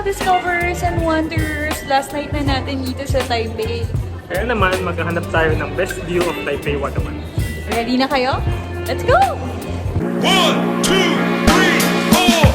discovers and wonders. Last night na natin dito sa Taipei. Kaya naman, maghahanap tayo ng best view of Taipei naman. Ready na kayo? Let's go! 1, 2, 3, 4.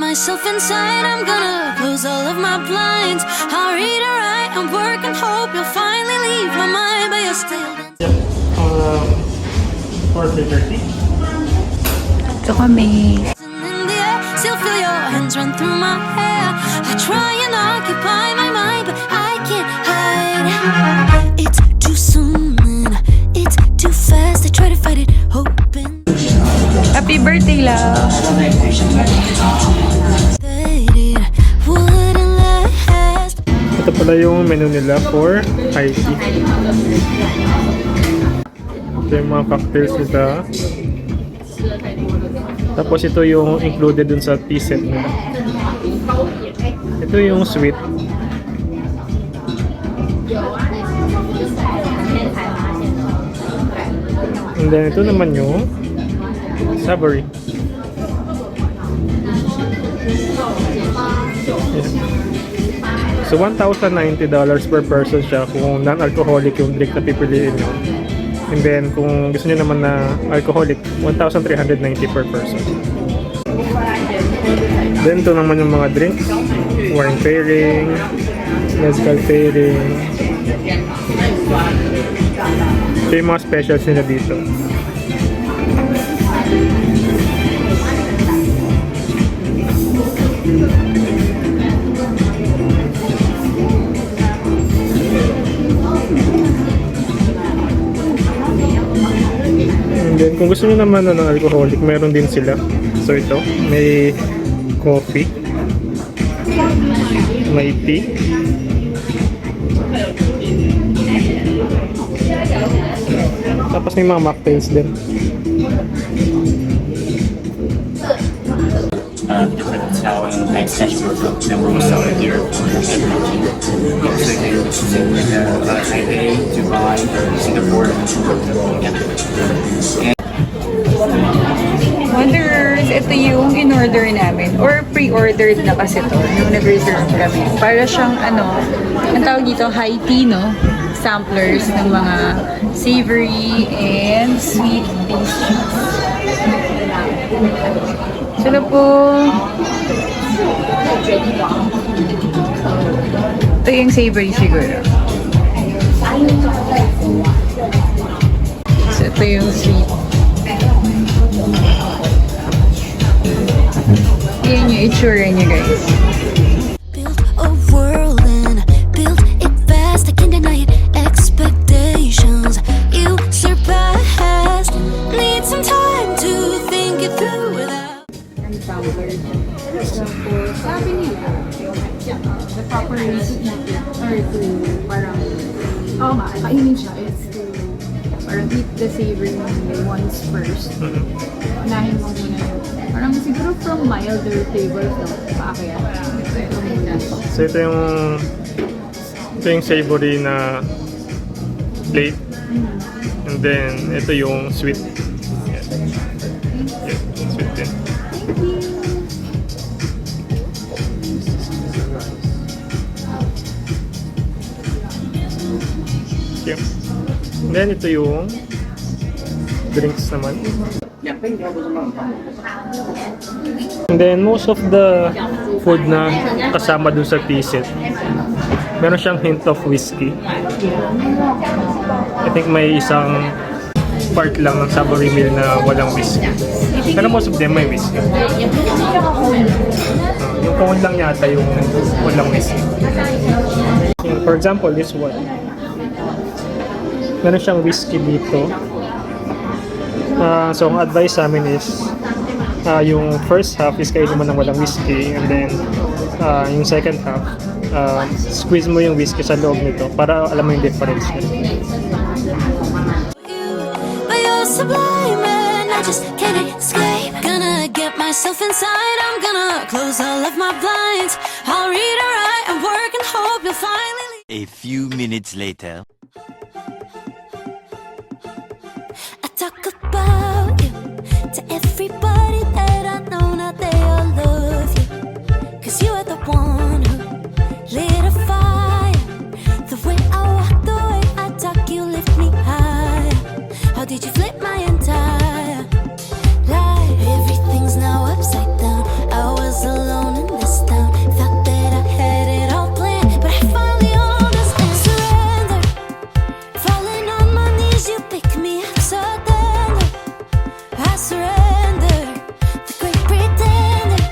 Myself inside, I'm gonna close all of my blinds. I'll read or write and work and hope you'll finally leave my mind, but you're still For 3:30. Ito kami. in the air. Still feel your hands run through my hair. I try and occupy my mind, but I can't hide. It's too soon and it's too fast. I try to fight it, hoping. Happy birthday, love! Ito pala yung menu nila for high tea. Ito yung mga cocktails nila. Tapos ito yung included dun sa tea set nila. Ito yung sweet. And then ito naman yung savory. So $1,090 per person siya kung non-alcoholic yung drink na pipiliin nyo. And then kung gusto nyo naman na alcoholic, $1,390 per person. Then ito naman yung mga drinks. Wine pairing, mezcal pairing. Ito yung mga specials nila dito. Then, kung gusto nyo naman ng alcoholic, meron din sila. So ito, may coffee, may tea, tapos may mga mocktails din. Different Italian extension rooftop that we're selling here. Taipei, Dubai, Singapore, Wonders, ito yung in-order namin. Or pre-ordered na kasi to. Yung nag-reserve kami. Para siyang ang tawag dito, high tea, no? Samplers ng mga savory and sweet pastries. Sila po. Ito yung savory siguro. So ito yung sweet. Yan yung itsura niya, guys. Build a world and build it fast. I can't deny it. Expectations you surpassed. Need some time to think it through without. Sabi nila, the proper way to eat it or to parang kainin siya is to parang eat the savory ones first. Unahin mo muna yung parang siguro from milder flavor to paakyat. So ito yung savory na plate. And then ito yung sweet. Yeah, sweet din. Okay. And then ito yung drinks naman. And then most of the food na kasama dun sa tea set, meron siyang hint of whiskey. I think may isang part lang ng savory meal na walang whiskey. Pero most of them may whiskey. Yung cone lang yata yung walang whiskey. For example, this one. Meron siyang whiskey dito. So ang advice sa amin is yung first half is kainin mo ng walang whiskey, and then yung second half squeeze mo yung whiskey sa loob nito para alam mo yung difference niya. myself inside. I'm gonna close all of my blinds. I'll read or write and work and hope you'll finally A few minutes later. I talk about you to everybody that I know. Now they all love you, 'cause you are the one who lit a fire. The way I walk, the way I talk, you lift me higher. How did you flip my entire life? Everything's now upside down. I was alone in this town. Thought that I had it all planned, but I finally understand. Surrender. Falling on my knees, you pick me up so tender. I surrender. The great pretender.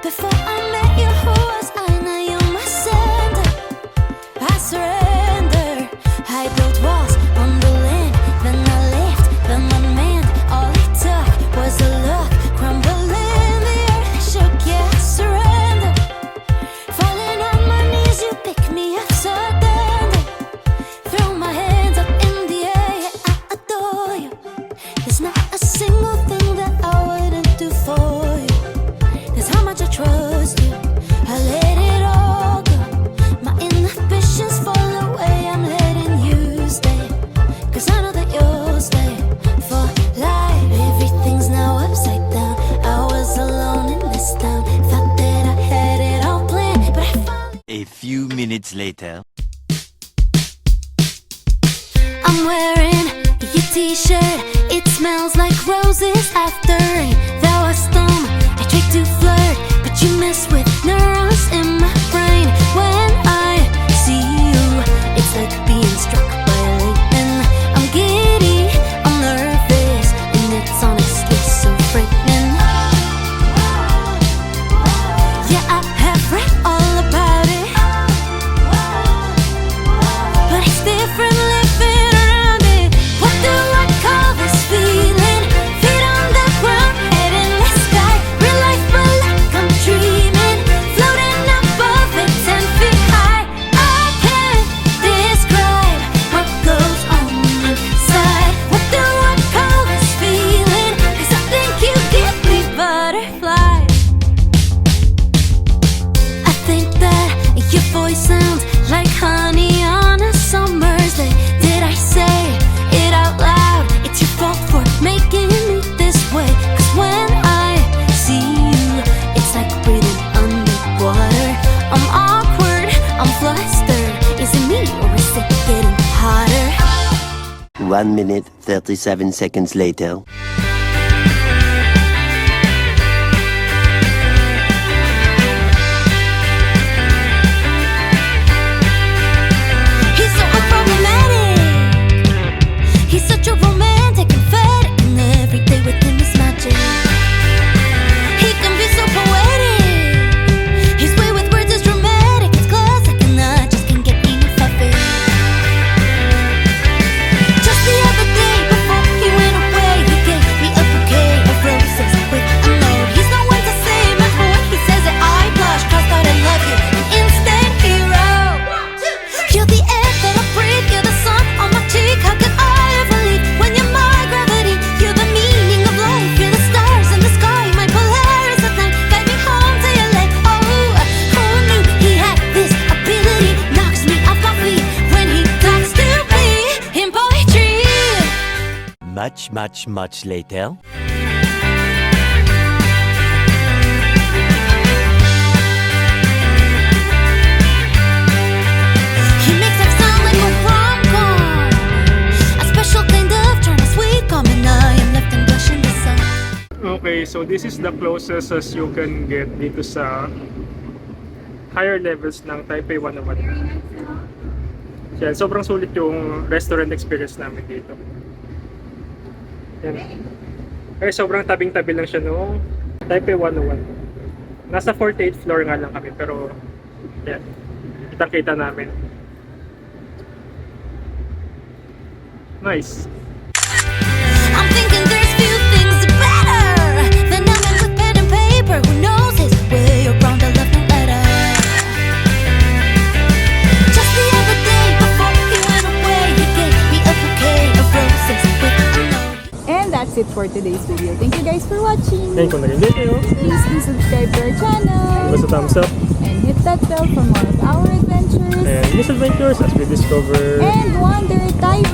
Before I met you, who was I? Now you're my center. I surrender. I built walls on the land, then I left, then unmanned. All it took was a look, crumbling, the earth shook. Yeah, I surrender. Falling on my knees, you pick me up so tender. Throw my hands up in the air, yeah, I adore you. There's not a single thing that I wouldn't do for you. That's how much I trust you. I let it all go. My inhibitions fall away. I'm letting you stay, 'cause I know that you'll stay for life. Everything's now upside down. I was alone in this town. Thought that I had it all planned, but I finally. A few minutes later. I'm wearing your t-shirt. It smells like roses after rain. That was dumb. I tried to flirt, but you mess with neurons in my brain. When I see you, it's like being struck by lightning. I'm giddy, I'm nervous, and it's honestly so frightening. Yeah, I have read all about it, but it's different living around it. What do I call this feeling? Feet on the ground, head in the sky. Real life, but like I'm dreaming. Floating above it, 10 feet high. I can't describe what goes on inside. What do I call this feeling? 'Cause I think you give me butterflies. I think that your voice sounds like honey on a summer's day. Did I say it out loud? It's your fault for making me this way. 'Cause when I see you, it's like breathing underwater. I'm awkward, I'm flustered. Is it me or is it getting hotter? 1 minute, 37 seconds later. He's so unproblematic. He's such a romantic emphatic, and every day with him is magic. He can be so poetic. His way with words is dramatic. It's classic, and I just can't get enough of it. Just the other day, before he went away, he gave me a bouquet of roses with a note. He's not one to say my when he says that I blush, crossed out and love you, an instant hero. You're the air that I breathe, you're the sun on my cheek. How could I ever leave when you're my gravity? You're the meaning of life, you're the stars in the sky, my Polaris at night. Guide me home to your light. Oh, who knew he had this ability? Knocks me off my feet when he talks to me in poetry. Much later. He makes life sound like a rom-com, a special kind of charm, sweet calm, and I am left in blush in the sun. Okay, so this is the closest as you can get dito sa higher levels ng Taipei 101. Yan, sobrang sulit yung restaurant experience namin dito. Yan. Ay, sobrang tabing-tabi lang siya noong Taipei 101. Nasa 48th floor nga lang kami, pero yan, kitang-kita namin. Nice. I'm thinking there's few things better than a man with pen and paper who knows his way around a love letter. Just the other day, before he went away, he gave me a bouquet of roses with a note. And that's it for today's video. Thank you guys for watching. And kung nag-enjoy kayo, Please do subscribe to our channel. basta thumbs up. And hit that bell for more of our adventures. And misadventures as we discover And Wonder Taipei.